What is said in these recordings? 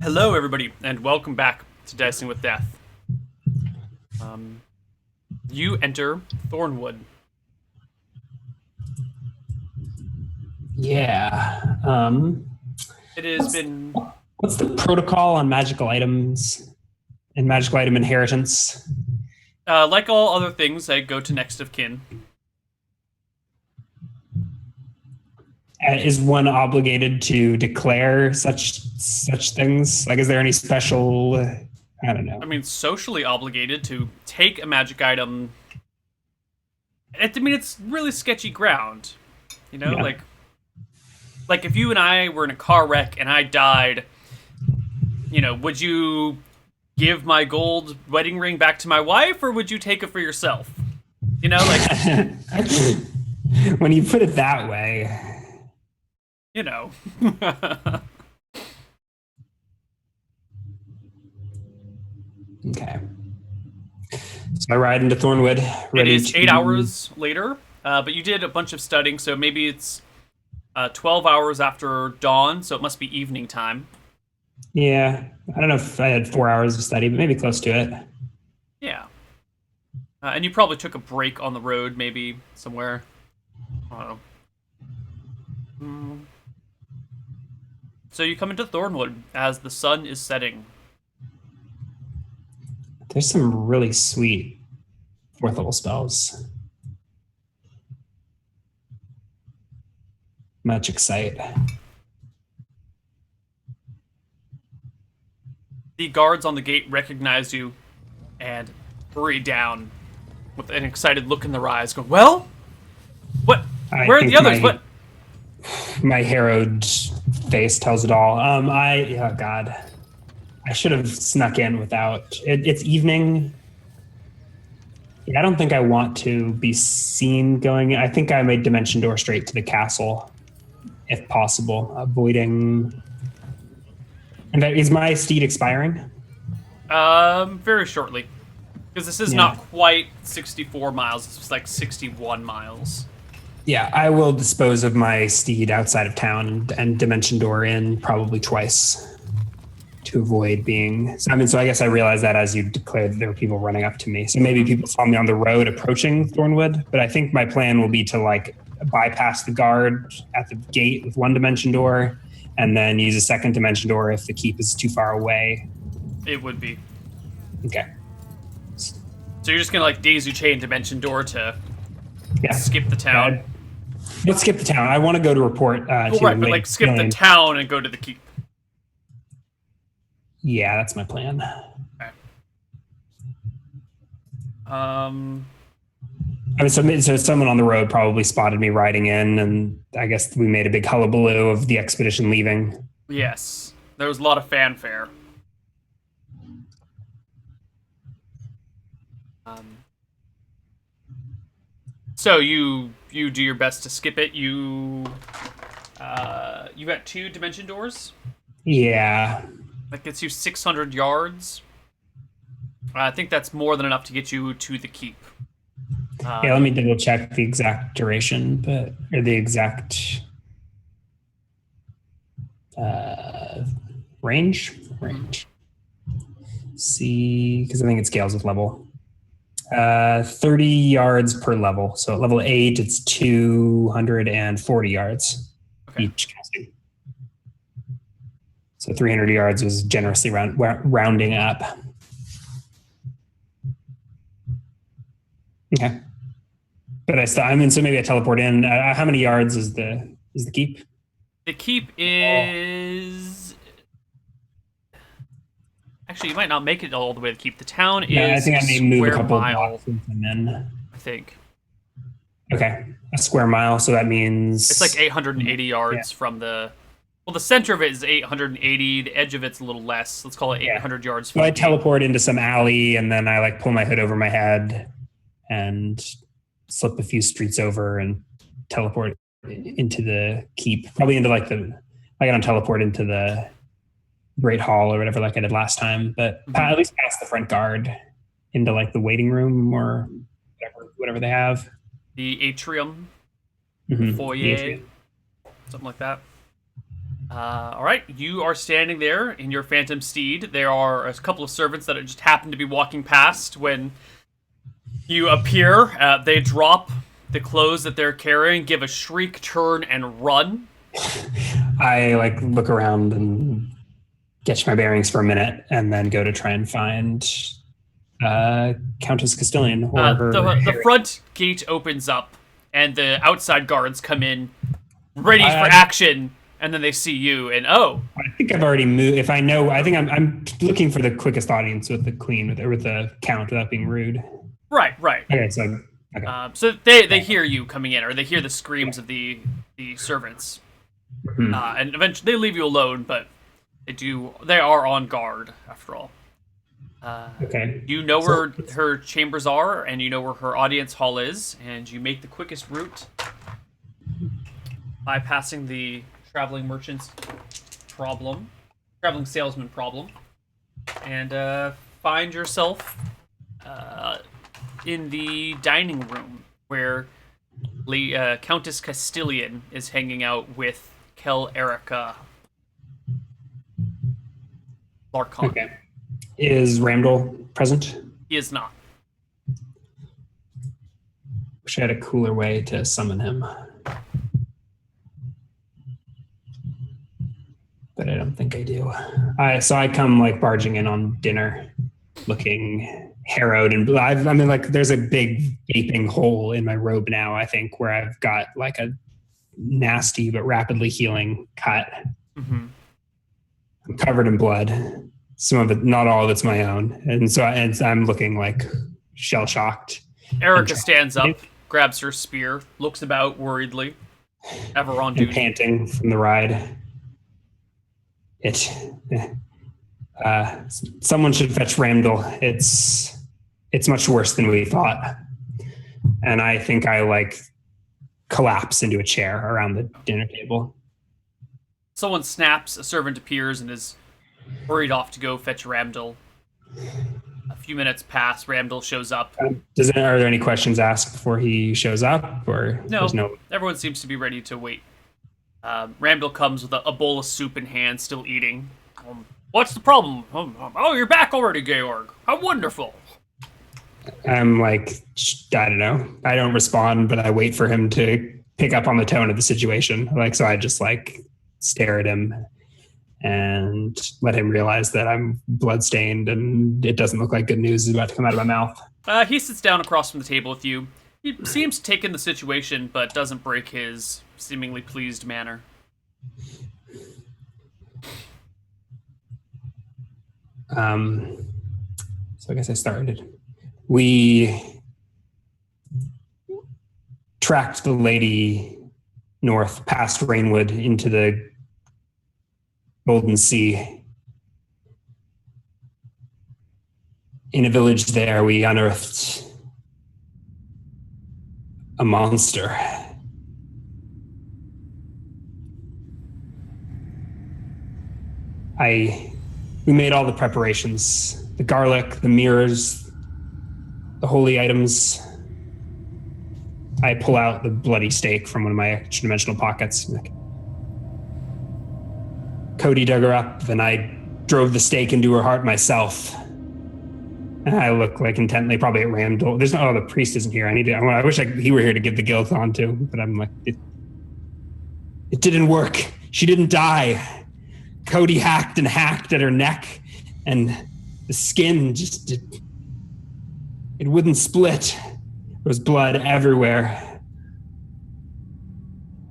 Hello, everybody, and welcome back to Dicing with Death. You enter Thornwood. Yeah. It has been What's the protocol on magical items and magical item inheritance? like all other things. I go to next of kin. Is one obligated to declare such things? Like, is there any special? I don't know. I mean, socially obligated to take a magic item. It's really sketchy ground. You know, Yeah. like if you and I were in a car wreck and I died, would you give my gold wedding ring back to my wife, or would you take it for yourself? When you put it that way. you know. Okay. So I ride into Thornwood. It is 8 hours later, but you did a bunch of studying, so maybe it's 12 hours after dawn, so it must be evening time. Yeah. I don't know if I had 4 hours of study, but maybe close to it. Yeah. And you probably took a break on the road, maybe somewhere. I don't know. So you come into Thornwood as the sun is setting. There's some really sweet fourth level spells. Much excite. The guards on the gate recognize you and hurry down with an excited look in their eyes, going, "Well, what? Where are the others? What?" My harrowed face tells it all. Oh God, I should have snuck in without. It's evening. Yeah, I don't think I want to be seen going. I think I made Dimension Door straight to the castle, if possible, avoiding. And is my steed expiring? Very shortly, because this is not quite 64 miles. It's like 61 miles. Yeah, I will dispose of my steed outside of town and Dimension Door in probably twice to avoid being. So I guess I realized that as you declared that there were people running up to me. So maybe people saw me on the road approaching Thornwood, but I think my plan will be to bypass the guard at the gate with one Dimension Door and then use a second Dimension Door if the keep is too far away. It would be. Okay. So you're just gonna daisy chain Dimension Door to skip the town? Let's skip the town. I want to go to report. But skip the town and go to the keep. Yeah, that's my plan. Okay. So someone on the road probably spotted me riding in, and I guess we made a big hullabaloo of the expedition leaving. Yes, there was a lot of fanfare. So you do your best to skip it. You got 2 Dimension Doors. Yeah. That gets you 600 yards. I think that's more than enough to get you to the keep. Let me double check the exact duration, or the exact range. See, because I think it scales with level. 30 yards per level. So at level 8, it's 240 yards each casting. So 300 yards was generously rounding up. Okay. But so maybe I teleport in. How many yards is the keep? The keep is... Actually, you might not make it all the way to the keep. The town is I think I may move a couple mile, and then. I think. Okay. A square mile, so that means... It's like 880 yards from the... Well, the center of it is 880. The edge of it's a little less. Let's call it 800 yards. So I teleport into some alley, and then I pull my hood over my head and slip a few streets over and teleport into the keep. Probably into I don't teleport into the Great Hall or whatever like I did last time, but at least past the front guard into the waiting room or whatever they have. the atrium, Mm-hmm. foyer, something like that. All right, you are standing there in your phantom steed. There are a couple of servants that just happen to be walking past when you appear. They drop the clothes that they're carrying, give a shriek, turn, and run. I like look around and catch my bearings for a minute, and then go to try and find Countess Castilian or The front gate opens up, and the outside guards come in, ready for action. And then they see you, and I think I've already moved. If I know, I think I'm looking for the quickest audience with the queen, with the count, without being rude. Right. Okay, so okay. So they hear you coming in, or they hear the screams of the servants, and eventually they leave you alone. But they are on guard after all. Okay. You know where her chambers are, and you know where her audience hall is, and you make the quickest route, bypassing the traveling salesman problem, and find yourself in the dining room where Countess Castilian is hanging out with Kel Erica Larkon. Okay. Is Ramdal present? He is not. Wish I had a cooler way to summon him. But I don't think I do. So I come like barging in on dinner, looking harrowed and there's a big gaping hole in my robe now, I think, where I've got like a nasty but rapidly healing cut. Mm-hmm. I'm covered in blood. Some of it, not all of it's my own. And so I'm looking like shell shocked. Erica stands up, grabs her spear, looks about worriedly, ever on duty. Panting from the ride. Someone should fetch Ramdal. It's much worse than we thought. And I think I like collapse into a chair around the dinner table. Someone snaps, a servant appears and is hurried off to go fetch Ramdal. A few minutes pass, Ramdal shows up. Are there any questions asked before he shows up? Or no, everyone seems to be ready to wait. Ramdal comes with a bowl of soup in hand, still eating. What's the problem? Oh, you're back already, Georg. How wonderful. I'm like, I don't know. I don't respond, but I wait for him to pick up on the tone of the situation. So I just like stare at him and let him realize that I'm bloodstained and it doesn't look like good news is about to come out of my mouth. He sits down across from the table with you. He seems to take in the situation, but doesn't break his seemingly pleased manner. So I guess I started. We tracked the lady north past Rainwood into the Golden Sea. In a village there, we unearthed a monster. We made all the preparations, the garlic, the mirrors, the holy items. I pull out the bloody stake from one of my extra-dimensional pockets. Cody dug her up, and I drove the stake into her heart myself. And I look like intently, probably at Ramdal. The priest isn't here. I wish he were here to give the guilt on to, but I'm like, it didn't work. She didn't die. Cody hacked at her neck, and the skin it wouldn't split. There was blood everywhere.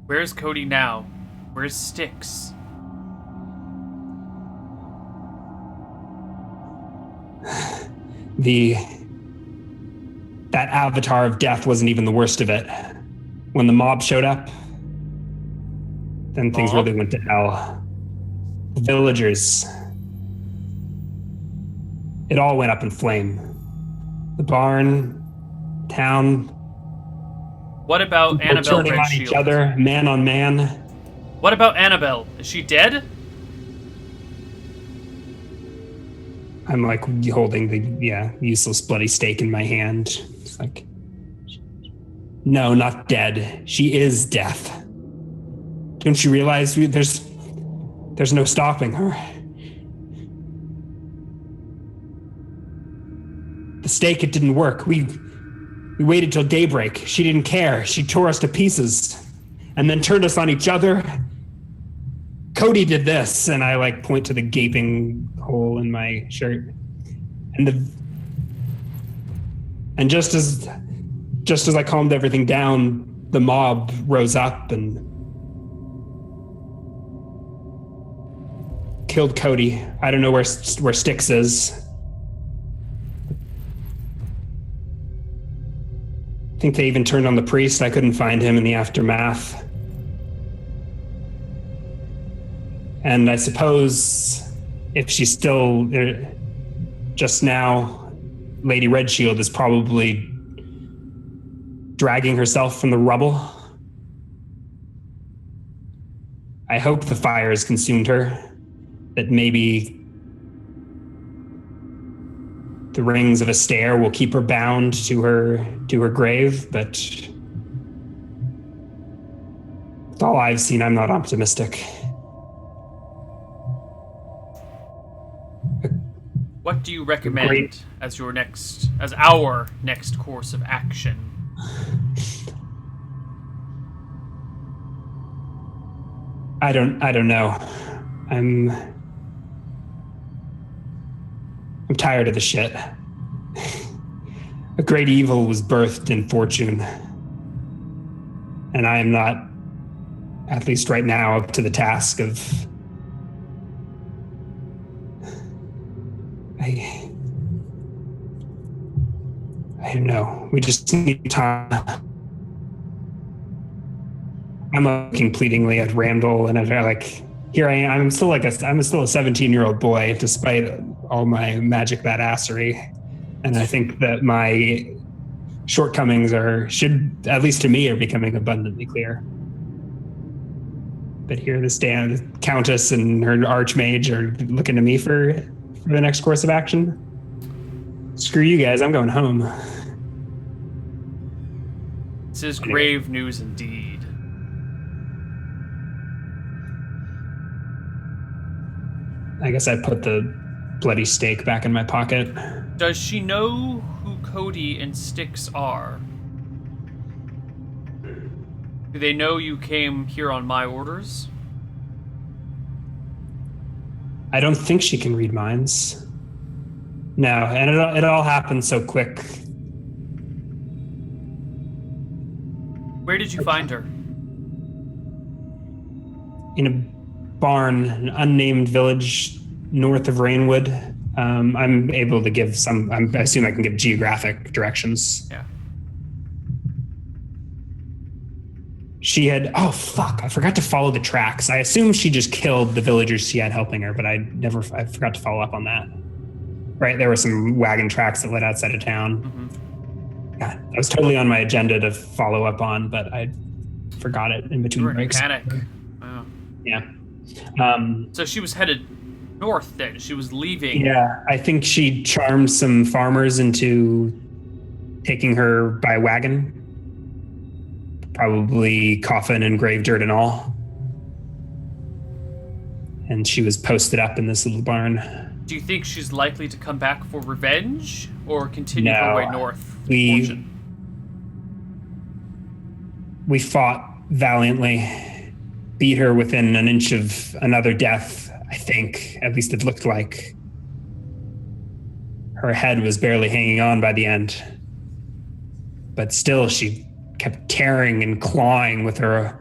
Where's Cody now? Where's Styx? That avatar of death wasn't even the worst of it. When the mob showed up, then things really went to hell. The villagers, it all went up in flame. The barn, town. What about Annabelle turning on Redshield? each other, man on man. What about Annabelle? Is she dead? I'm like holding the useless bloody stake in my hand. It's like, No, not dead. She is death. Don't you realize there's no stopping her? The stake, it didn't work. We waited till daybreak. She didn't care. She tore us to pieces and then turned us on each other. Cody did this, and I point to the gaping hole in my shirt. And just as I calmed everything down, the mob rose up and killed Cody. I don't know where Styx is. I think they even turned on the priest. I couldn't find him in the aftermath. And I suppose if she's still just now, Lady Redshield is probably dragging herself from the rubble. I hope the fire has consumed her, that maybe the rings of a stair will keep her bound to her grave, but with all I've seen, I'm not optimistic. What do you recommend as our next course of action? I don't know. I'm tired of the shit. A great evil was birthed in fortune. And I am not, at least right now, up to the task of... I don't know. We just need time. I'm looking pleadingly at Randall, and here I am. I'm still a 17-year-old boy, despite all my magic badassery. And I think that my shortcomings should, at least to me, are becoming abundantly clear. But here the countess and her archmage are looking to me for the next course of action. Screw you guys, I'm going home. This is grave news indeed. I guess I put the bloody stake back in my pocket. Does she know who Cody and Styx are? Do they know you came here on my orders? I don't think she can read minds. No, and it all happened so quick. Where did you find her? In a barn, an unnamed village north of Rainwood. I'm able to give I assume I can give geographic directions. Yeah. She had, I forgot to follow the tracks. I assume she just killed the villagers she had helping her, but I forgot to follow up on that. Right, there were some wagon tracks that led outside of town. Mm-hmm. Yeah, that was totally on my agenda to follow up on, but I forgot it in between breaks. Panic. Wow. Yeah. So she was headed north then. She was leaving. Yeah, I think she charmed some farmers into taking her by wagon. Probably coffin and grave dirt and all. And she was posted up in this little barn. Do you think she's likely to come back for revenge or continue her way north? We fought valiantly, beat her within an inch of another death, I think. At least it looked like. Her head was barely hanging on by the end. But still, she kept tearing and clawing with her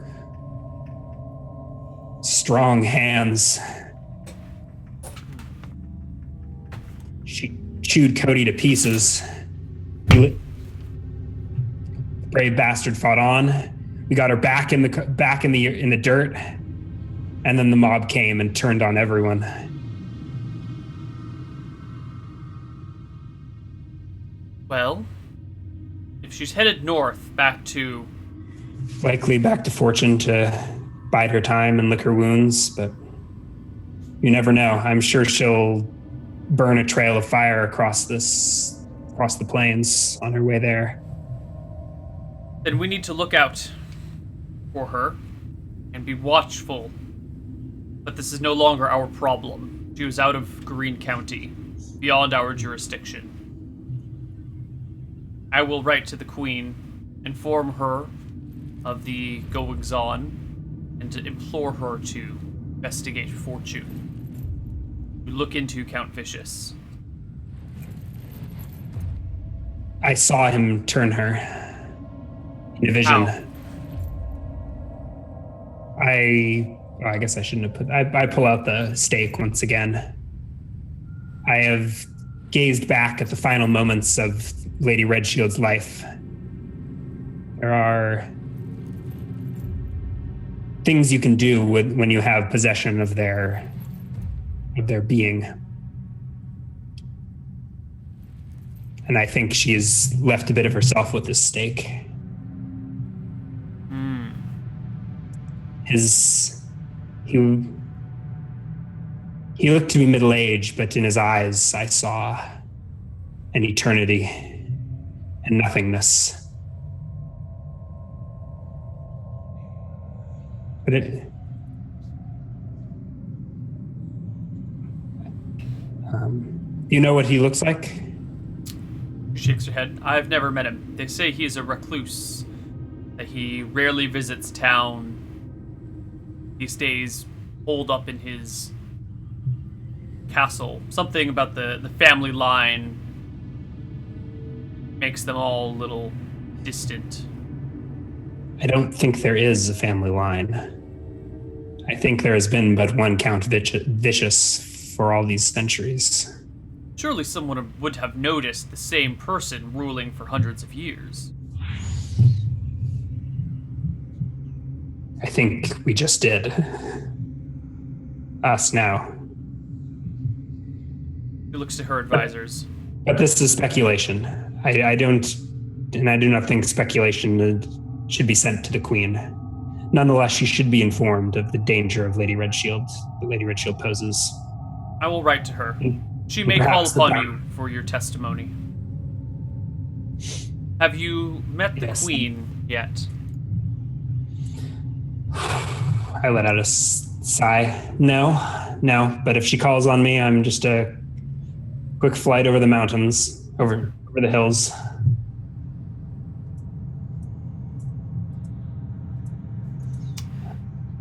strong hands. She chewed Cody to pieces. The brave bastard fought on. We got her back in the dirt, and then the mob came and turned on everyone. Well, if she's headed north, likely back to Fortune to bide her time and lick her wounds, but you never know. I'm sure she'll burn a trail of fire across the plains on her way there. Then we need to look out for her and be watchful. But this is no longer our problem. She was out of Green County, beyond our jurisdiction. I will write to the Queen, inform her of the goings-on, and to implore her to investigate Fortune. To look into Count Vicious. I saw him turn her in a vision. How? I guess I shouldn't have put. I pull out the stake once again. I have gazed back at the final moments of Lady Redshield's life. There are things you can do when you have possession of their being. And I think she's left a bit of herself with this stake. He looked to be middle-aged, but in his eyes I saw an eternity and nothingness. But you know what he looks like? She shakes her head. I've never met him. They say he's a recluse, that he rarely visits town. He stays holed up in his castle. Something about the family line makes them all a little distant. I don't think there is a family line. I think there has been but one Count Vicious for all these centuries. Surely someone would have noticed the same person ruling for hundreds of years. I think we just did. Us now. She looks to her advisors. But this is speculation. I do not think speculation should be sent to the Queen. Nonetheless, she should be informed of the danger of Lady Redshield that Lady Redshield poses. I will write to her. She may call upon you for your testimony. Have you met the Queen yet? I let out a sigh. No. But if she calls on me, I'm just a quick flight over the mountains, over the hills.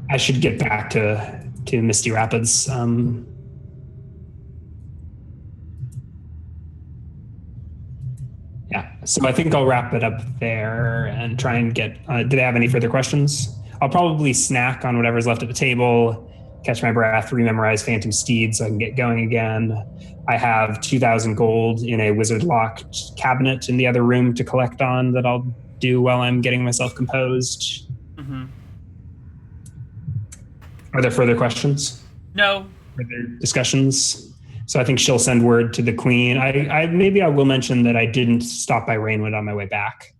I should get back to Misty Rapids. So I think I'll wrap it up there and try and get. Do they have any further questions? I'll probably snack on whatever's left at the table, catch my breath, rememorize Phantom Steed so I can get going again. I have 2,000 gold in a wizard locked cabinet in the other room to collect on that I'll do while I'm getting myself composed. Mm-hmm. Are there further questions? No. Further discussions? So I think she'll send word to the Queen. Maybe I will mention that I didn't stop by Rainwood on my way back,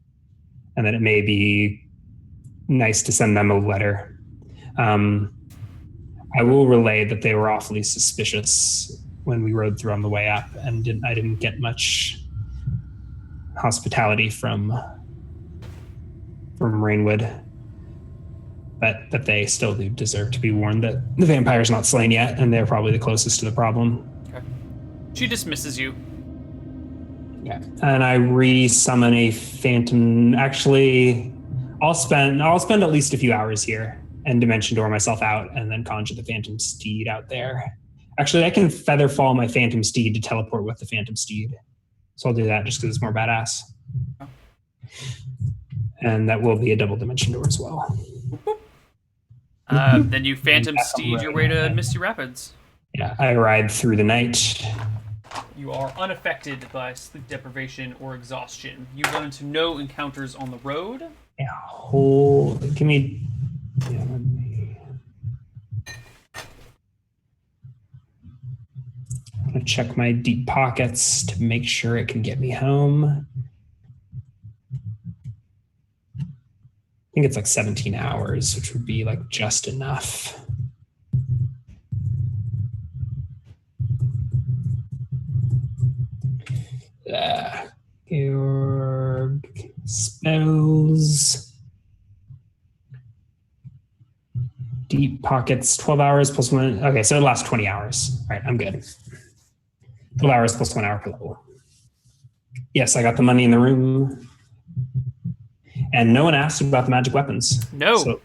and that it may be nice to send them a letter. I will relay that they were awfully suspicious when we rode through on the way up, and I didn't get much hospitality from Rainwood. But that they still do deserve to be warned that the vampire's not slain yet, and they're probably the closest to the problem. Okay. She dismisses you. Yeah. And I re-summon a phantom. Actually, I'll spend at least a few hours here and dimension door myself out and then conjure the Phantom Steed out there. Actually, I can feather fall my Phantom Steed to teleport with the Phantom Steed. So I'll do that just because it's more badass. Oh. And that will be a double dimension door as well. Then you Phantom Steed your way to Misty Rapids. Yeah, I ride through the night. You are unaffected by sleep deprivation or exhaustion. You run into no encounters on the road. Yeah, give me... Yeah, let me... I'm going to check my deep pockets to make sure it can get me home. I think it's like 17 hours, which would be like just enough. Your spells. Deep pockets, 12 hours plus 1. Okay, so it lasts 20 hours. All right, I'm good. 12 hours plus 1 hour per level. Yes, I got the money in the room. And no one asked about the magic weapons. No. So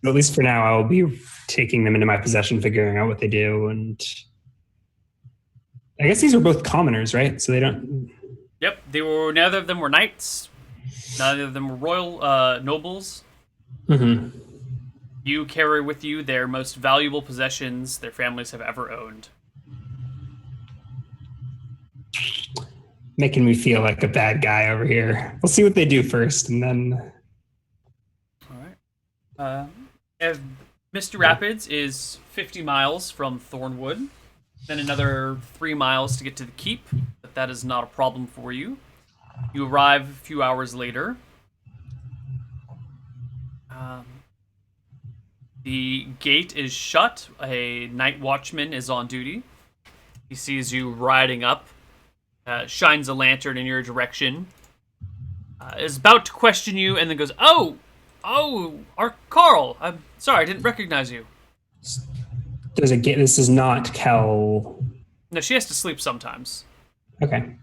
at least for now, I will be taking them into my possession, figuring out what they do. And I guess these are both commoners, right? So they don't... Yep, neither of them were knights. Neither of them were royal nobles. Mm-hmm. You carry with you their most valuable possessions their families have ever owned. Making me feel like a bad guy over here. We'll see what they do first, and then... All right. Misty Rapids is 50 miles from Thornwood. Then another 3 miles to get to the keep, but that is not a problem for you. You arrive a few hours later. The gate is shut. A night watchman is on duty. He sees you riding up, shines a lantern in your direction, is about to question you, and then goes, Oh, our Carl. I'm sorry, I didn't recognize you. There's a gate. This is not Kel. No, she has to sleep sometimes. Okay.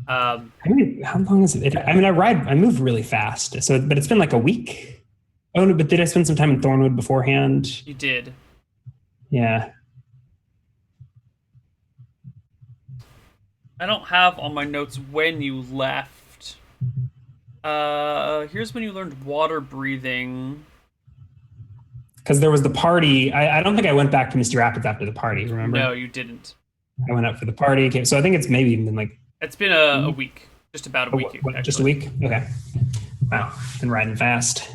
I mean, how long is it? I mean, I move really fast. So, but it's been like a week. Oh no, but did I spend some time in Thornwood beforehand? You did. Yeah. I don't have on my notes when you left. Here's when you learned water breathing. Because there was the party. I don't think I went back to Misty Rapids after the party, remember? No, you didn't. I went up for the party. So I think it's maybe even been like... It's been a week. Just about a week. What, just a week? Okay. Wow. Been riding fast.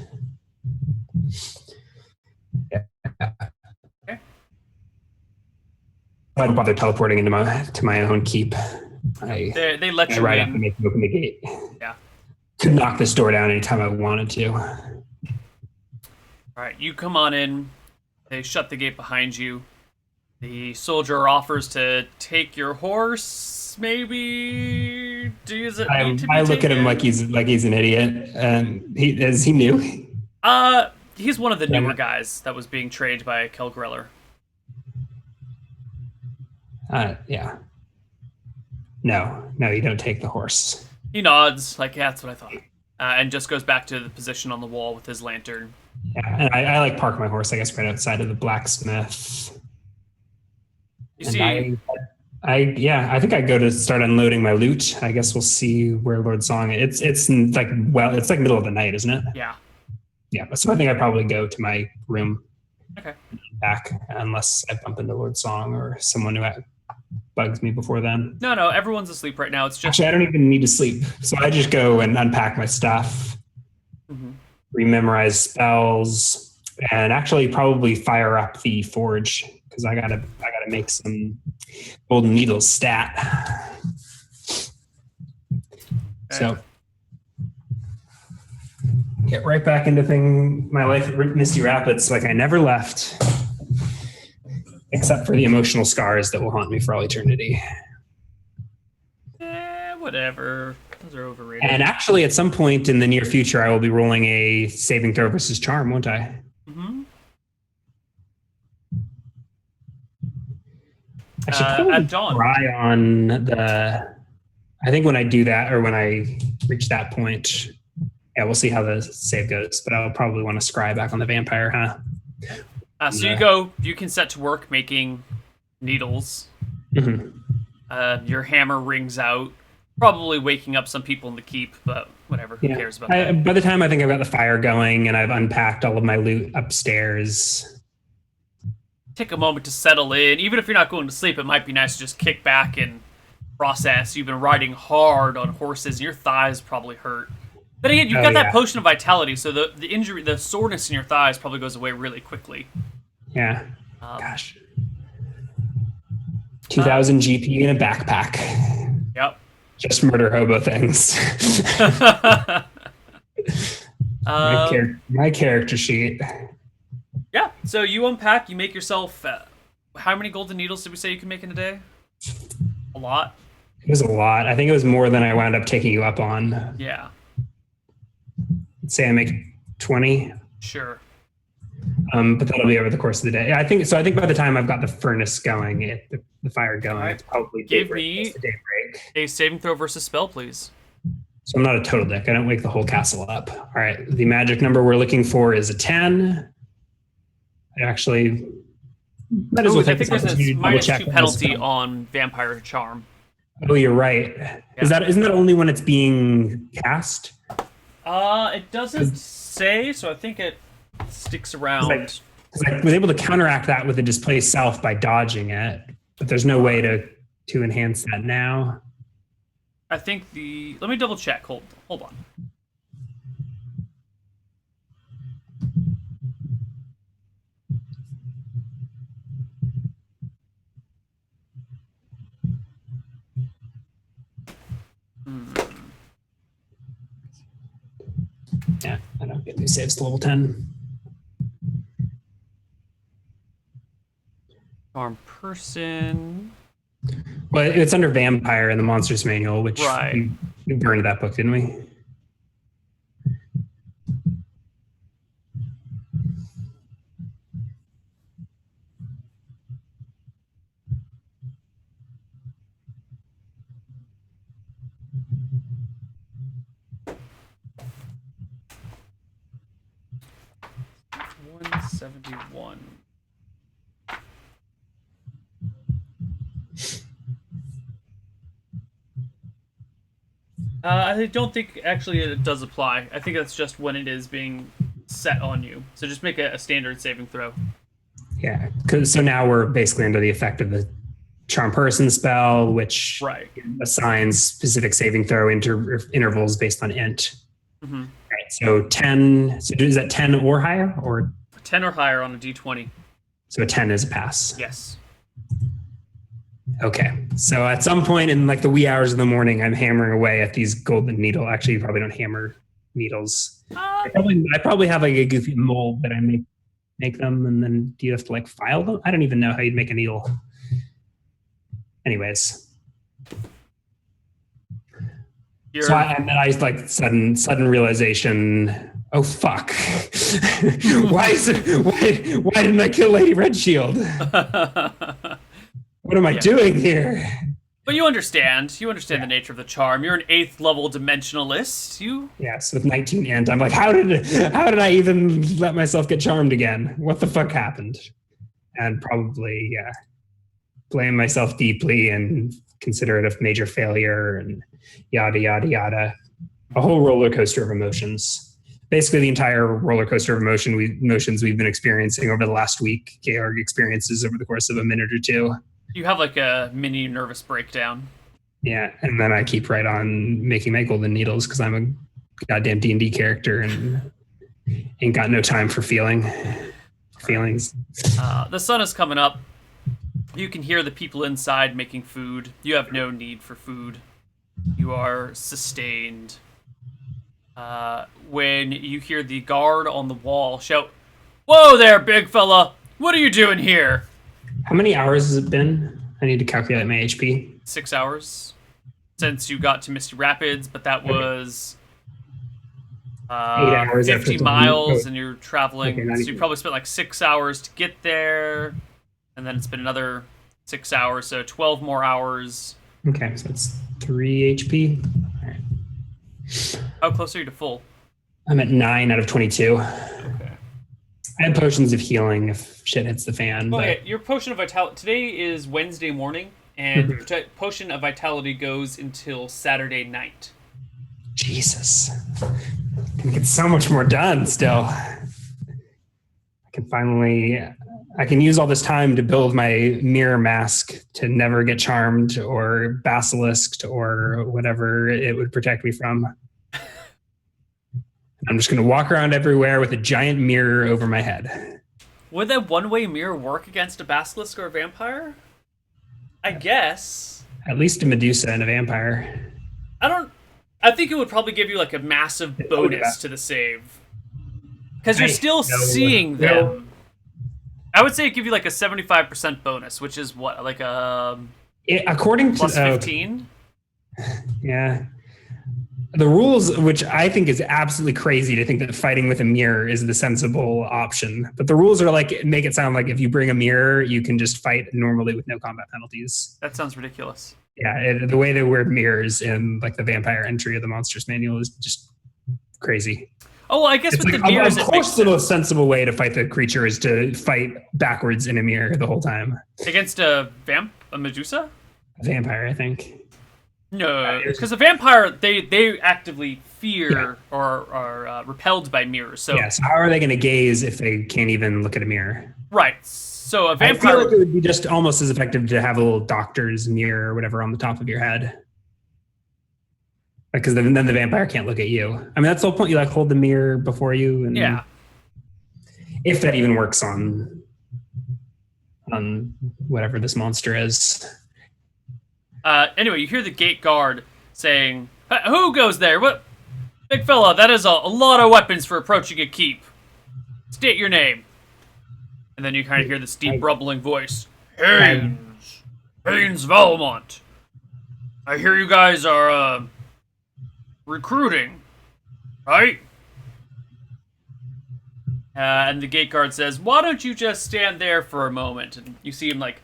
Yeah. Okay. I don't bother teleporting into my own keep. They let you ride in. up and make me open the gate. Yeah. Could knock this door down anytime I wanted to. All right, you come on in. They shut the gate behind you. The soldier offers to take your horse. Maybe does it need to be I look taken? at him like he's an idiot, and is he new? He's one of the newer guys that was being trained by Kel Greller. Yeah. No, you don't take the horse. He nods, like, yeah, that's what I thought. And just goes back to the position on the wall with his lantern. Yeah, and I like park my horse, I guess, right outside of the blacksmith. You see... I think I go to start unloading my loot. I guess we'll see where Lord Song. It's like middle of the night, isn't it? Yeah. Yeah, so I think I probably go to my room. Okay. Back, unless I bump into Lord Song or someone who bugs me before then. No, everyone's asleep right now. It's just... Actually, I don't even need to sleep. So I just go and unpack my stuff, rememorize spells, and actually probably fire up the forge because I gotta make some golden needles stat. So get right back into my life at Misty Rapids like I never left, except for the emotional scars that will haunt me for all eternity. Whatever. Those are overrated. And actually, at some point in the near future, I will be rolling a saving throw versus charm, won't I? Mm-hmm. I should probably at dawn. try on the... I think when I do that, or when I reach that point, yeah, we'll see how the save goes. But I'll probably want to scry back on the vampire, huh? So you can set to work making needles. Mm-hmm. Your hammer rings out, probably waking up some people in the keep, but whatever, who cares about that? By the time I think I've got the fire going and I've unpacked all of my loot upstairs. Take a moment to settle in. Even if you're not going to sleep, it might be nice to just kick back and process. You've been riding hard on horses, and your thighs probably hurt. But again, you've got that potion of vitality, so the injury, the soreness in your thighs probably goes away really quickly. Yeah. Gosh. 2,000 GP in a backpack. Yep. Just murder hobo things. My character sheet. Yeah. So you unpack. You make yourself. How many golden needles did we say you can make in a day? A lot. It was a lot. I think it was more than I wound up taking you up on. Yeah. say I make 20. Sure. But that'll be over the course of the day. I think so. I think by the time I've got the furnace going, the fire going, Alright. it's probably Give me daybreak. a saving throw versus spell, please. So I'm not a total dick. I don't wake the whole castle up. All right. The magic number we're looking for is a 10. I actually might as well take this opportunity to double check -2 penalty on vampire charm. Oh, you're right. Yeah. Isn't that only when it's being cast? It doesn't say, so I think it sticks around. Because I was able to counteract that with a displaced self by dodging it, but there's no way to enhance that now. I think let me double check. Hold on. Yeah, I don't get new saves to level 10. Charm person. Well, it's under vampire in the monsters manual, which Right. we burned that book, didn't we? $171. I don't think actually it does apply. I think that's just when it is being set on you. So just make a standard saving throw. Yeah, so now we're basically under the effect of the charm person spell, which assigns specific saving throw intervals based on int. Mm-hmm. Right, so 10. So is that 10 or higher, or 10 or higher on a d20? So a 10 is a pass. Yes. Okay, so at some point in like the wee hours of the morning, I'm hammering away at these golden needle. Actually, you probably don't hammer needles. I probably have like a goofy mold that I make them, and then do you have to like file them? I don't even know how you'd make a needle. Anyways, so and then I like sudden realization. Oh fuck! Why didn't I kill Lady Red Shield? What am I doing here? But you understand the nature of the charm. You're an 8th level dimensionalist. Yes, with 19 int. I'm like, how did I even let myself get charmed again? What the fuck happened? And probably blame myself deeply and consider it a major failure and yada yada yada. A whole roller coaster of emotions. Basically, the entire roller coaster of emotions we've been experiencing over the last week. KR experiences over the course of a minute or two. You have like a mini nervous breakdown. Yeah, and then I keep right on making my golden needles because I'm a goddamn D&D character and ain't got no time for feelings. The sun is coming up. You can hear the people inside making food. You have no need for food. You are sustained. When you hear the guard on the wall shout, "Whoa there, big fella! What are you doing here?" How many hours has it been? I need to calculate my HP. 6 hours since you got to Misty Rapids, but that was 8 hours 50 miles, and you're traveling. So you probably spent like 6 hours to get there, and then it's been another 6 hours, so 12 more hours. Okay, so it's 3 HP. All right. How close are you to full? I'm at 9 out of 22. Okay. I had potions of healing if shit hits the fan. Okay, your potion of vitality. Today is Wednesday morning, and your potion of vitality goes until Saturday night. Jesus. Can get so much more done still. I can use all this time to build my mirror mask to never get charmed or basilisked or whatever it would protect me from. I'm just going to walk around everywhere with a giant mirror over my head. Would that one-way mirror work against a basilisk or a vampire? I guess. At least a Medusa and a vampire. I think it would probably give you like a massive bonus to the save. Because you're still seeing them. I would say it'd give you like a 75% bonus, which is what, like a according to plus 15? Yeah. The rules, which I think is absolutely crazy to think that fighting with a mirror is the sensible option. But the rules are like, make it sound like if you bring a mirror, you can just fight normally with no combat penalties. That sounds ridiculous. Yeah, the way they word mirrors in like the vampire entry of the monsters manual is just crazy. Oh, well, I guess It's with like, the mirrors, of course, the most sensible way to fight the creature is to fight backwards in a mirror the whole time. Against a Medusa? A vampire, I think. No, because a vampire, they actively fear or are repelled by mirrors. So yeah, so how are they going to gaze if they can't even look at a mirror? Right. So a vampire. I feel like it would be just almost as effective to have a little doctor's mirror or whatever on the top of your head. Because then the vampire can't look at you. I mean, that's the whole point. You like hold the mirror before you. And yeah. If that even works on whatever this monster is. Anyway, you hear the gate guard saying, "Who goes there? What, big fella? That is a lot of weapons for approaching a keep. State your name." And then you kind of hear this deep, rumbling voice, "Haynes Valmont. I hear you guys are recruiting, right?" And the gate guard says, "Why don't you just stand there for a moment?" And you see him like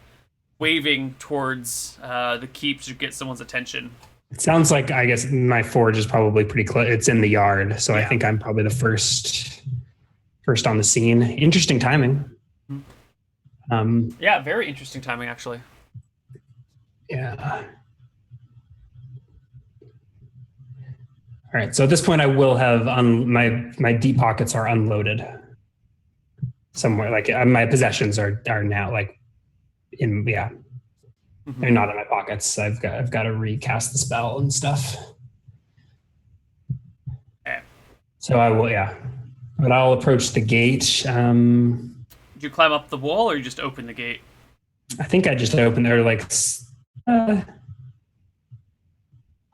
waving towards the keep to get someone's attention. It sounds like, I guess, my forge is probably pretty close. It's in the yard, so I think I'm probably the first on the scene. Interesting timing. Yeah, very interesting timing, actually. Yeah. All right. So at this point, I will have my deep pockets are unloaded somewhere. Like my possessions are now like in they're not in my pockets. I've got to recast the spell and stuff. Okay. So I will but I'll approach the gate. Did you climb up the wall or you just open the gate? I think I just opened there. Like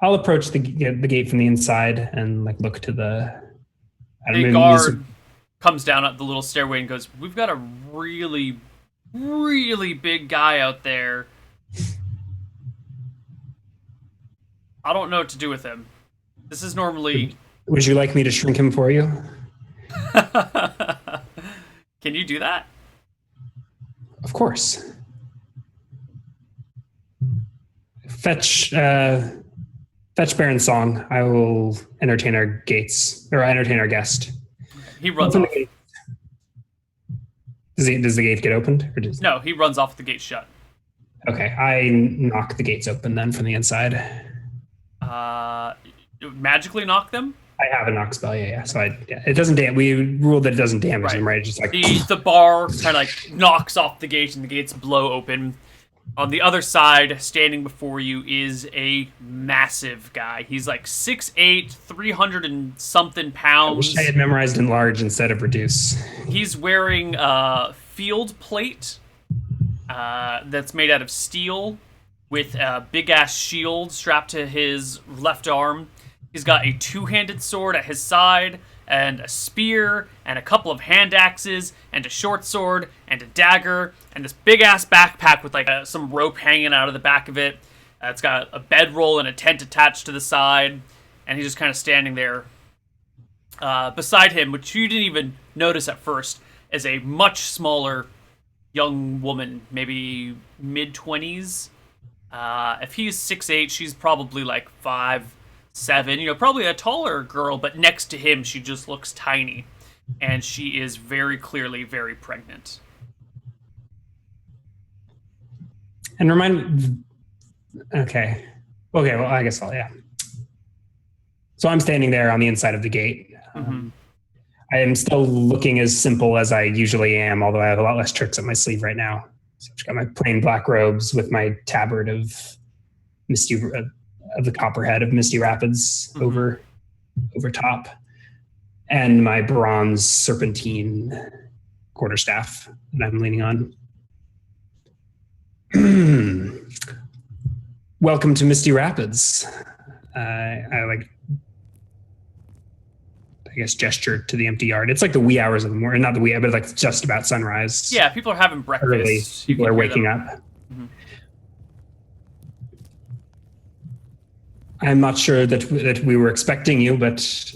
I'll approach the gate from the inside and like look to the. The guard comes down at the little stairway and goes, "We've got a really, really big guy out there. I don't know what to do with him. This is normally." Would you like me to shrink him for you? Can you do that? Of course. Fetch Baron Song. I will entertain our guest. He runs off. Does the gate get opened? No, he runs off the gate shut. Okay, I knock the gates open then from the inside. Magically knock them? I have a knock spell, yeah. So it doesn't damage. We ruled that it doesn't damage them, right? It's just like the bar kind of like knocks off the gate and the gates blow open. On the other side, standing before you, is a massive guy. He's like 6'8", 300 and something pounds. I wish I had memorized enlarge instead of reduce. He's wearing field plate that's made out of steel with a big-ass shield strapped to his left arm. He's got a two-handed sword at his side, and a spear, and a couple of hand axes, and a short sword, and a dagger, and this big-ass backpack with like some rope hanging out of the back of it. It's got a bedroll and a tent attached to the side, and he's just kind of standing there. Beside him, which you didn't even notice at first, is a much smaller young woman, maybe mid-20s. If he's 6'8", she's probably like 5'7", probably a taller girl, but next to him, she just looks tiny. And she is very clearly very pregnant. And okay, well, I guess so I'm standing there on the inside of the gate. I am still looking as simple as I usually am, although I have a lot less tricks up my sleeve right now. So I've got my plain black robes with my tabard of Misty, of the Copperhead of Misty Rapids over top, and my bronze serpentine quarterstaff that I'm leaning on. Welcome to Misty Rapids. I guess gesture to the empty yard. It's like the wee hours of the morning, not the wee, but like just about sunrise. Yeah, people are having breakfast. Early. People are waking up. I'm not sure that we were expecting you, but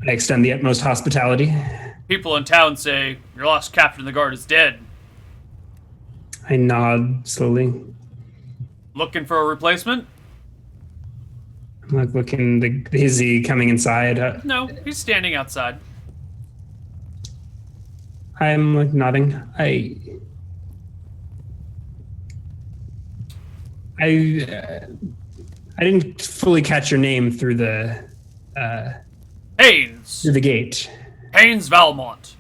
I extend the utmost hospitality. People in town say your lost captain of the guard is dead. I nod slowly. Looking for a replacement? I'm like looking. Is he coming inside? No, he's standing outside. I'm like nodding. I didn't fully catch your name through the Haynes. through the gate. Haynes Valmont.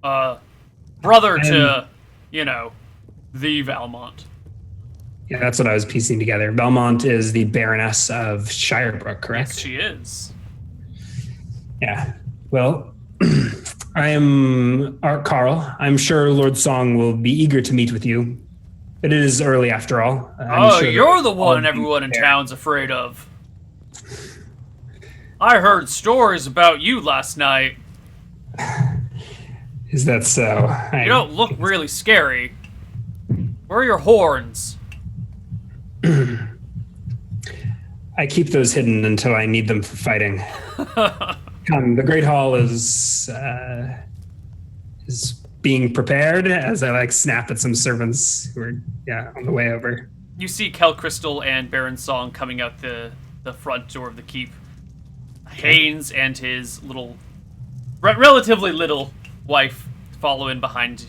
Brother to, the Valmont. Yeah, that's what I was piecing together. Valmont is the Baroness of Shirebrook, correct? Yes, she is. Yeah. Well, I am Art Carl. I'm sure Lord Song will be eager to meet with you. It is early after all. You're the one everyone in town's afraid of. I heard stories about you last night. Is that so? You don't look really scary. Where are your horns? I keep those hidden until I need them for fighting. Come, the Great Hall is being prepared as I snap at some servants who are on the way over. You see Kel Crystal and Baron Song coming out the front door of the keep. Haynes and his relatively little wife follow in behind.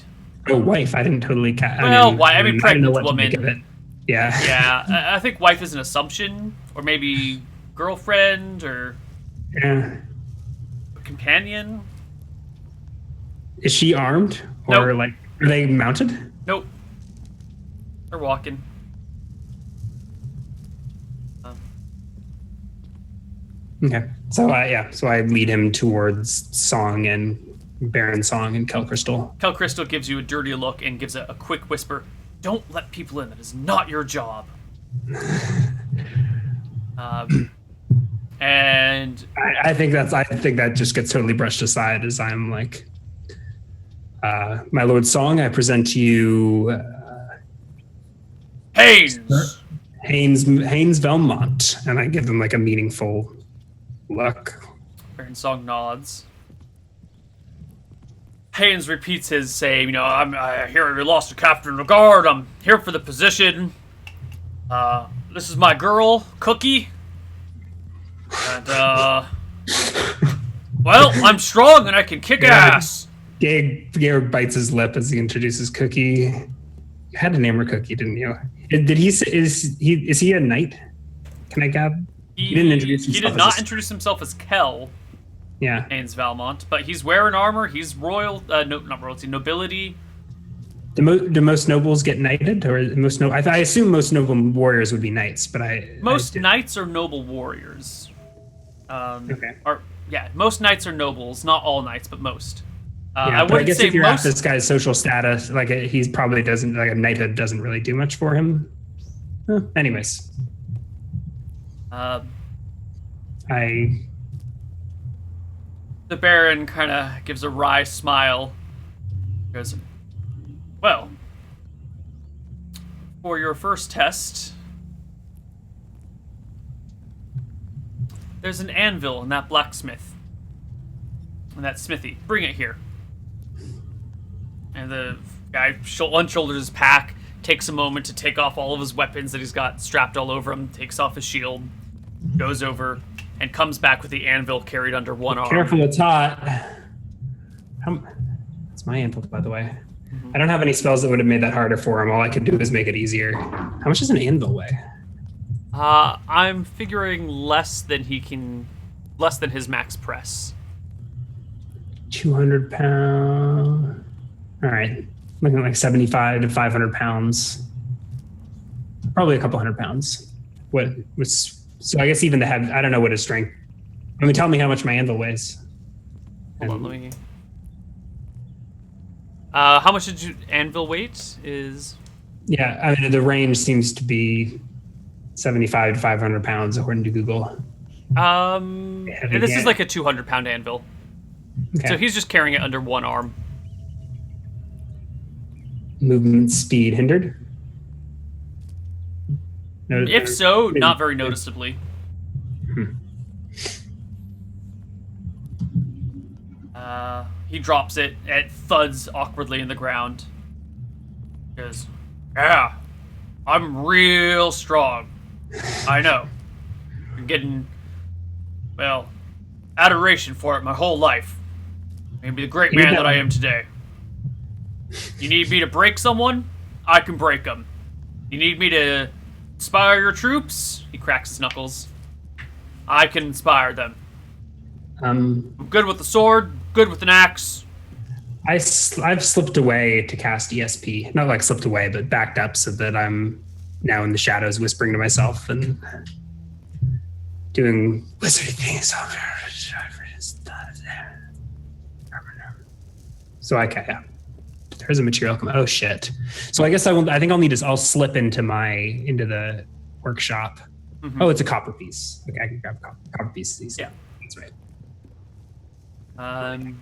Oh, wife! I didn't totally Pregnant woman. Yeah. Yeah, I think wife is an assumption, or maybe girlfriend, or companion. Is she armed, or are they mounted? Nope. They're walking. Okay. So I lead him towards Song and Baron Song and Kel Crystal. Kel Crystal gives you a dirty look and gives a quick whisper. Don't let people in. That is not your job. And I think that just gets totally brushed aside as I'm like, my Lord Song, I present to you Haynes Valmont, and I give them a meaningful look. Baron Song nods. Haynes repeats his same, I'm here. We lost a captain of the guard. I'm here for the position. This is my girl, Cookie. And, well, I'm strong and I can kick ass. Georg bites his lip as he introduces Cookie. You had to name her Cookie, didn't you? Did he say, is he a knight? Can I grab? He didn't introduce himself. He did not introduce himself as Kel. Yeah. Haynes Valmont, but he's wearing armor. He's royal, not royalty, nobility. Do most nobles get knighted, or I assume most noble warriors would be knights, but most knights are noble warriors. Okay. Most knights are nobles. Not all knights, but most. I guess if you're at this guy's social status, he's probably doesn't a knighthood doesn't really do much for him. Anyways, the Baron kind of gives a wry smile. He goes, well, for your first test, there's an anvil in that blacksmith. In that smithy. Bring it here. And the guy unshoulders his pack, takes a moment to take off all of his weapons that he's got strapped all over him, takes off his shield, goes over, and comes back with the anvil carried under one arm. Careful, it's hot. It's my anvil, by the way. I don't have any spells that would have made that harder for him. All I could do is make it easier. How much does an anvil weigh? I'm figuring less than his max press. 200 pounds. All right. Looking at 75 to 500 pounds. Probably a couple hundred pounds. So I guess even the head, I don't know what his strength. Tell me how much my anvil weighs. Hold on, let me. How much did your anvil weight is? Yeah, the range seems to be 75 to 500 pounds according to Google. And this is a 200-pound anvil. Okay. So he's just carrying it under one arm. Movement speed hindered? If so, not very noticeably. He drops it. It thuds awkwardly in the ground. He goes, yeah, I'm real strong. I know. Been getting, well, adoration for it my whole life. Maybe the great man that I am today. You need me to break someone? I can break them. You need me to inspire your troops? He cracks his knuckles. I can inspire them. I'm good with the sword, good with an axe. I've slipped away to cast ESP. Not like slipped away, but backed up so that I'm now in the shadows whispering to myself and doing wizardy things. So yeah. There's a material come. Oh shit! So I guess I think I'll need to. I'll slip into the workshop. Mm-hmm. Oh, it's a copper piece. Okay, I can grab a copper piece. Yeah, that's right.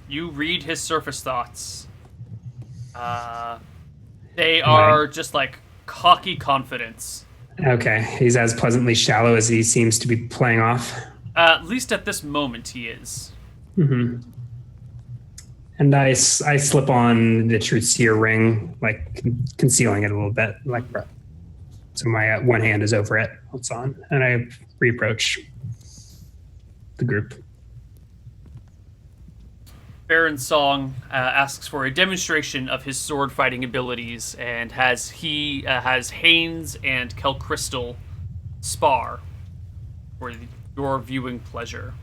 You read his surface thoughts. They are just like cocky confidence. Okay, he's as pleasantly shallow as he seems to be playing off. At least at this moment, he is. Mm-hmm. And I slip on the Truth Seer ring, like concealing it a little bit, like so my one hand is over it. It's on, and I reapproach the group. Baron Song asks for a demonstration of his sword fighting abilities, and has Haynes and Kel Crystal spar for your viewing pleasure.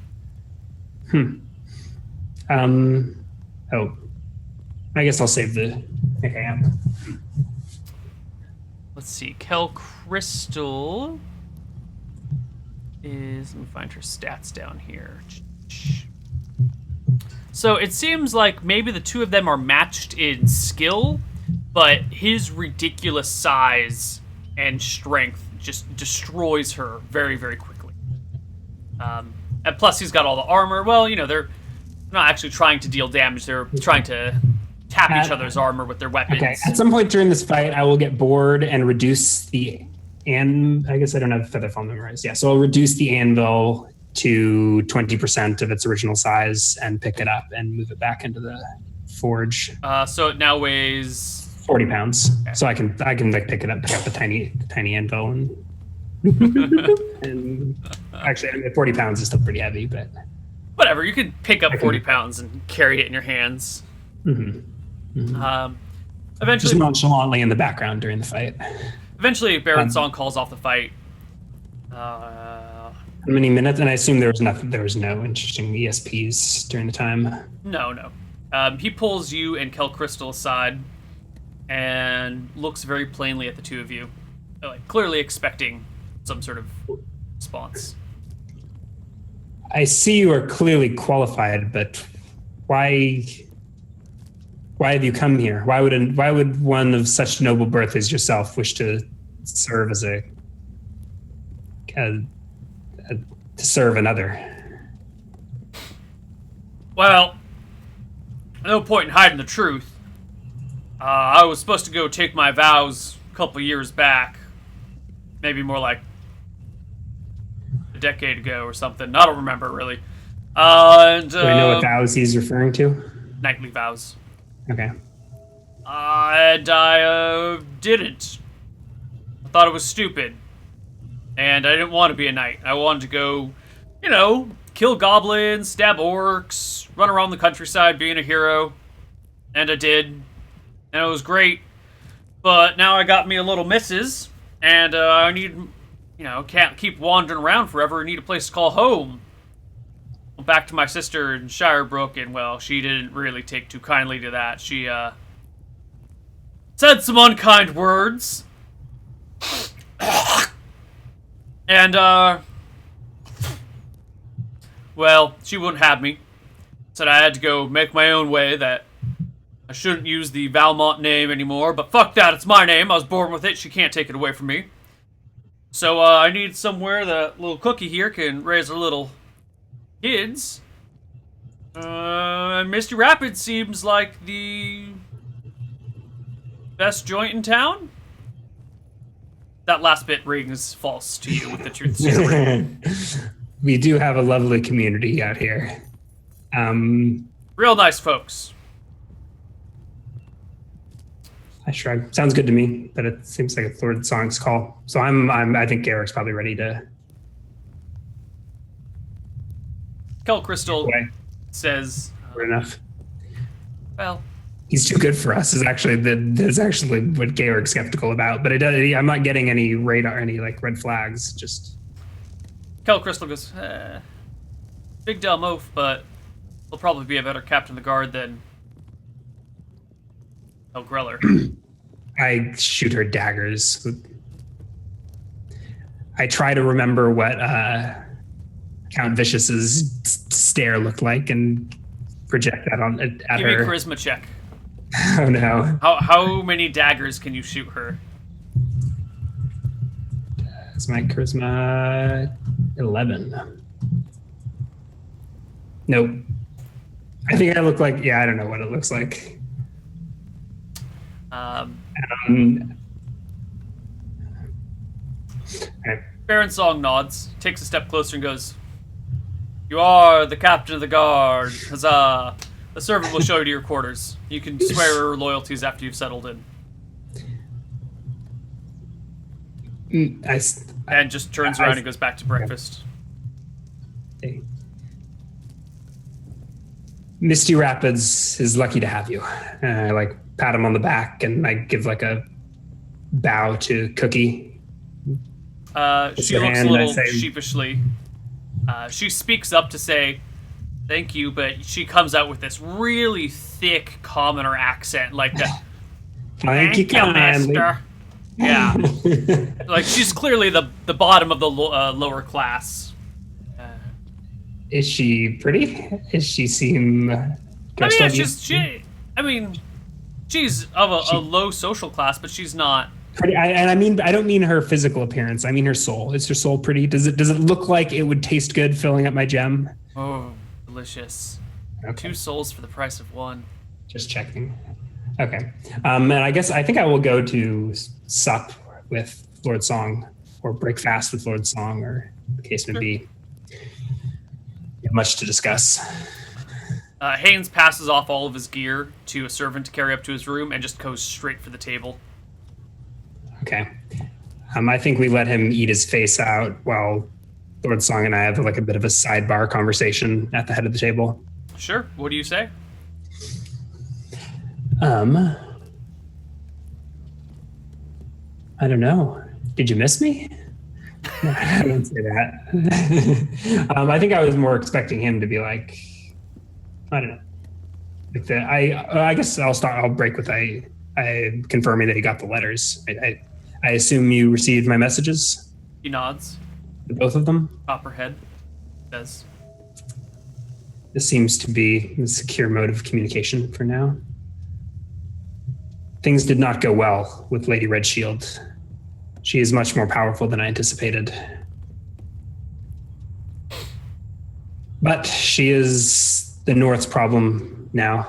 Oh, I guess I'll save the. Okay. Let's see. Kel Crystal is. Let me find her stats down here. So it seems like maybe the two of them are matched in skill, but his ridiculous size and strength just destroys her very, very quickly. And plus, he's got all the armor. Well, they're not actually trying to deal damage. They're trying to tap each other's armor with their weapons. Okay. At some point during this fight, I will get bored and reduce I guess I don't have Feather Fall memorized. Yeah, so I'll reduce the anvil to 20% of its original size and pick it up and move it back into the forge. So it now weighs 40 pounds. Okay. So I can like pick up the tiny anvil and and actually 40 pounds is still pretty heavy, but whatever. You could pick up 40 pounds and carry it in your hands. Mm-hmm. Mm-hmm. Eventually, just nonchalantly in the background during the fight. Eventually, Baron Song calls off the fight. How many minutes? And I assume there was no interesting ESPs during the time. No. He pulls you and Kel Crystal aside and looks very plainly at the two of you, like clearly expecting some sort of response. I see you are clearly qualified, but why have you come here? Why would one of such noble birth as yourself wish to serve as to serve another? Well, no point in hiding the truth. I was supposed to go take my vows a couple years back, maybe more like a decade ago or something. I don't remember really. Do I know what vows he's referring to? Knightly vows. Okay. And I didn't. I thought it was stupid. And I didn't want to be a knight. I wanted to go, kill goblins, stab orcs, run around the countryside being a hero. And I did. And it was great. But now I got me a little missus. And I need, can't keep wandering around forever. I need a place to call home. Back to my sister in Shirebrook, and well, she didn't really take too kindly to that. She said some unkind words, and well, she wouldn't have me. Said I had to go make my own way. That I shouldn't use the Valmont name anymore. But fuck that, it's my name. I was born with it. She can't take it away from me. So I need somewhere that little cookie here can raise her little kids. Misty Rapids seems like the best joint in town. That last bit rings false to you with the truth serum. We do have a lovely community out here. Real nice folks. I shrug. Sounds good to me, but it seems like a Lord Song's call. So I think Garrick's probably ready to. Kel Crystal Way. says, Good enough. well, He's too good for us. Is actually what Garrick's skeptical about. But I'm not getting any radar, any like red flags. Just Kel Crystal goes, big dumb oaf, but he'll probably be a better captain of the guard than El Greller. I shoot her daggers. I try to remember what Count Vicious's stare looked like and project that at Give her. me a charisma check. Oh no. How many daggers can you shoot her? That's my charisma 11. Nope. I think I look like, I don't know what it looks like. Baron Song nods, takes a step closer and goes, "You are the captain of the guard. Huzzah. The servant will show you to your quarters. You can swear your loyalties after you've settled in." And just turns around and goes back to breakfast. Okay. Misty Rapids is lucky to have you. I like pat him on the back and I give like a bow to Cookie. She looks a little sheepishly. She speaks up to say thank you, but she comes out with this really thick commoner accent, like the Thank you, master. Yeah, like she's clearly the bottom of the lower class. Is she pretty? Does she seem? She's of a low social class, but she's not. Pretty, I don't mean her physical appearance. I mean her soul. Is her soul pretty? Does it look like it would taste good filling up my gem? Oh, delicious! Okay. 2 souls for the price of 1. Just checking. Okay, and I think I will go to sup with Lord Song or break fast with Lord Song, or the case may be. Much to discuss. Haynes passes off all of his gear to a servant to carry up to his room and just goes straight for the table. Okay. I think we let him eat his face out while Lord Song and I have like a bit of a sidebar conversation at the head of the table. Sure. What do you say? I don't know. Did you miss me? No, I wouldn't say that. I think I was more expecting him to be like, I don't know. Like I guess I'll break with I confirming that he got the letters. I assume you received my messages? He nods. Both of them? Copperhead says. This seems to be a secure mode of communication for now. Things did not go well with Lady Redshield. She is much more powerful than I anticipated. But she is the North's problem now.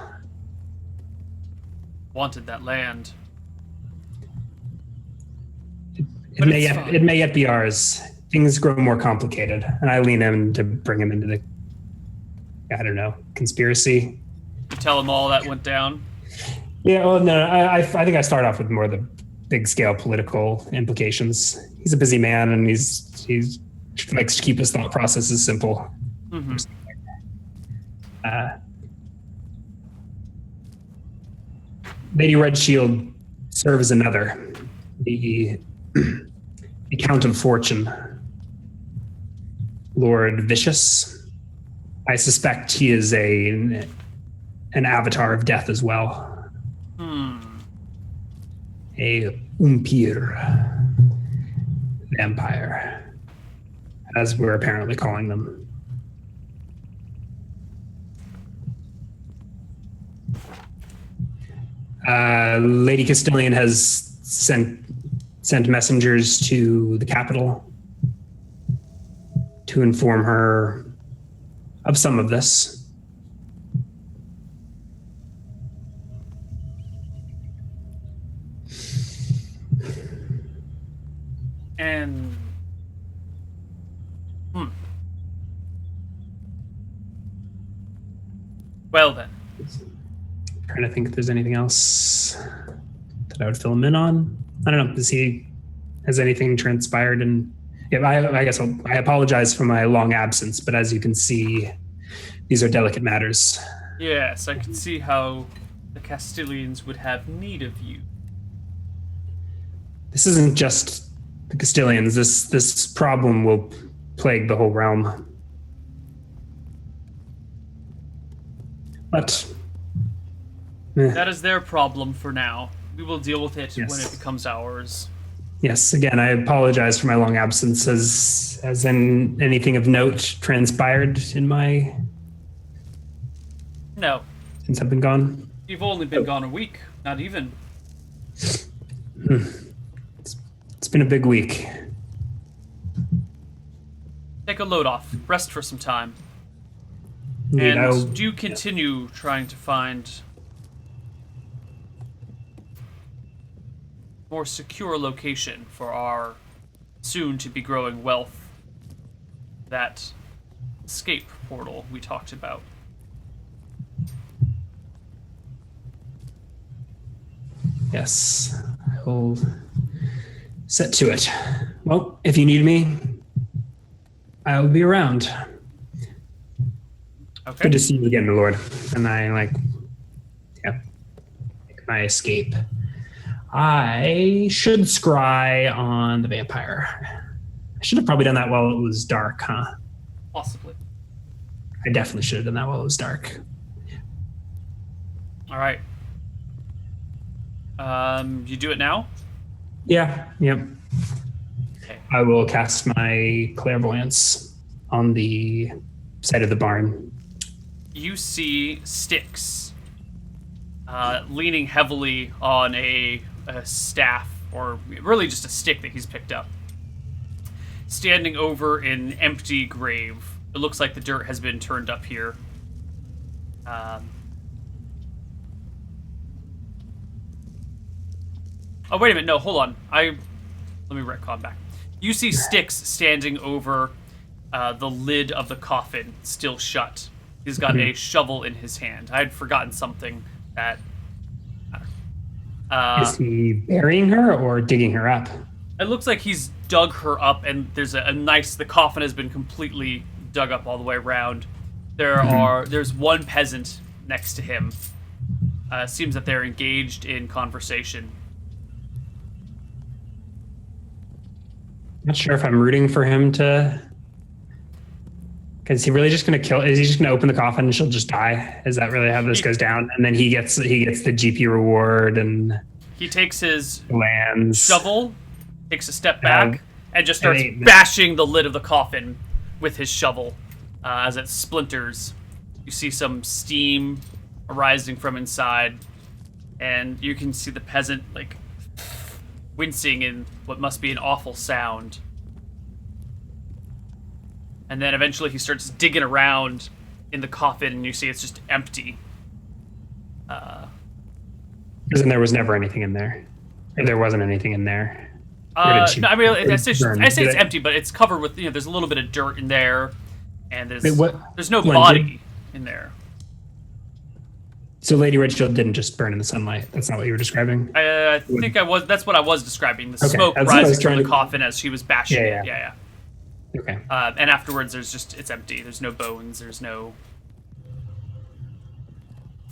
Wanted that land. It may yet be ours. Things grow more complicated, and I lean in to bring him into the, I don't know, conspiracy. You tell him all that went down? Yeah, well, no, I think I start off with more of the big scale political implications. He's a busy man, and he's likes to keep his thought processes simple. Mm-hmm. Lady Redshield serves another, the Count of Fortune, Lord Vicious. I suspect he is an avatar of death as well. A umpire vampire, as we're apparently calling them. Lady Castilian has sent messengers to the capital to inform her of some of this. And well then, Trying to think if there's anything else that I would fill him in on. I don't know. Has anything transpired? And yeah, I guess I apologize for my long absence, but as you can see, these are delicate matters. yes, I can see how the Castilians would have need of you. This isn't just the Castilians. This problem will plague the whole realm. But that is their problem for now. We will deal with it when it becomes ours. Yes, again, I apologize for my long absence. Has anything of note transpired in my... No. Since I've been gone? You've only been gone a week, not even. It's been a big week. Take a load off. Rest for some time. Indeed, and do continue trying to find more secure location for our soon-to-be growing wealth. That escape portal we talked about. Yes, I'll set to it. Well, if you need me, I'll be around. Okay. Good to see you again, my lord. And I make my escape. I should scry on the vampire. I should have probably done that while it was dark, huh? Possibly. I definitely should have done that while it was dark. All right. You do it now? Yeah, yep. Okay. I will cast my clairvoyance on the side of the barn. You see Styx leaning heavily on a staff, or really just a stick that he's picked up, standing over an empty grave. It looks like the dirt has been turned up here. Oh, wait a minute. No, hold on. Let me retcon back. You see Styx standing over the lid of the coffin, still shut. He's got a shovel in his hand. I had forgotten something that... Is he burying her or digging her up? It looks like he's dug her up, and there's the coffin has been completely dug up all the way around. There's one peasant next to him. Seems that they're engaged in conversation. Not sure if I'm rooting for him to... Is he really just going to kill? Is he just going to open the coffin and she'll just die? Is that really how this goes down? And then he gets the GP reward and he takes his lands. shovel, takes a step back, and just starts bashing the lid of the coffin with his shovel as it splinters. You see some steam arising from inside, and you can see the peasant like wincing in what must be an awful sound. And then eventually he starts digging around in the coffin, and you see it's just empty. Because there was never anything in there. Or there wasn't anything in there. No, I mean, I say it's empty, but it's covered with, there's a little bit of dirt in there, and there's no body in there. So Lady Redfield didn't just burn in the sunlight. That's not what you were describing? I think that's what I was describing. The smoke rising from the coffin as she was bashing it. Yeah. Okay. And afterwards, it's empty. There's no bones.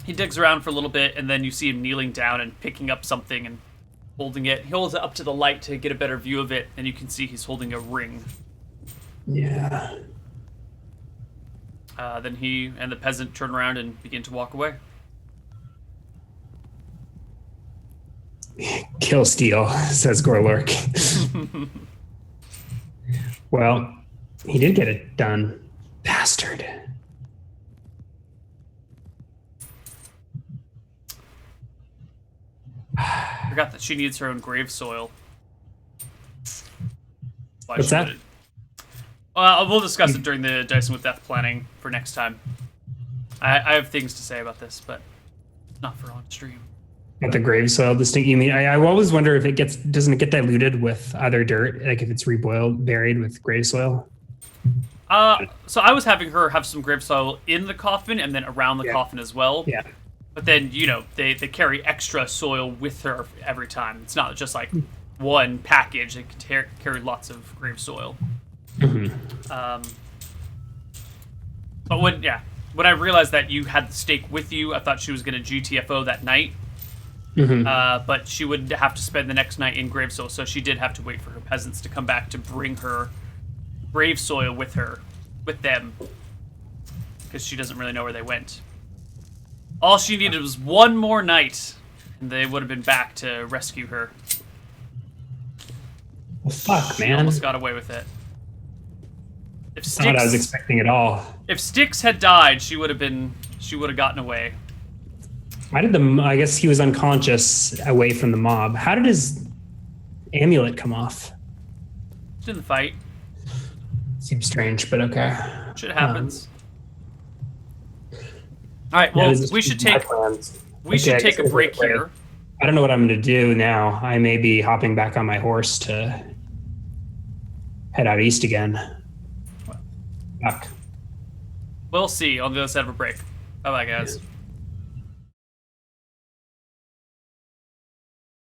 He digs around for a little bit, and then you see him kneeling down and picking up something and holding it. He holds it up to the light to get a better view of it, and you can see he's holding a ring. Yeah. Then he and the peasant turn around and begin to walk away. Kill Steel, says Gorlurk. Well, he did get it done. Bastard. Forgot that she needs her own grave soil. What's that? We'll discuss it during the Dyson with Death planning for next time. I have things to say about this, but not for on stream. Got the grave soil distinct. You mean I always wonder if doesn't it get diluted with other dirt, like if it's reboiled, buried with grave soil? So I was having her have some grave soil in the coffin and then around the coffin as well. Yeah. But then, they carry extra soil with her every time. It's not just like one package. They can carry lots of grave soil. Mm-hmm. But when I realized that you had the stake with you, I thought she was going to GTFO that night. Mm-hmm. But she would have to spend the next night in grave soil, so she did have to wait for her peasants to come back to bring her grave soil with them, because she doesn't really know where they went. All she needed was one more night, and they would have been back to rescue her. Well, fuck, She man. almost got away with it. Not what I was expecting at all. If Styx had died, she would have gotten away. Why did I guess he was unconscious away from the mob. How did his amulet come off? She didn't fight. Seems strange, but okay. Shit happens. All right. Well, we should take a break here. I don't know what I'm going to do now. I may be hopping back on my horse to head out east again. Fuck. We'll see on the other side of a break. Bye, guys. Yeah.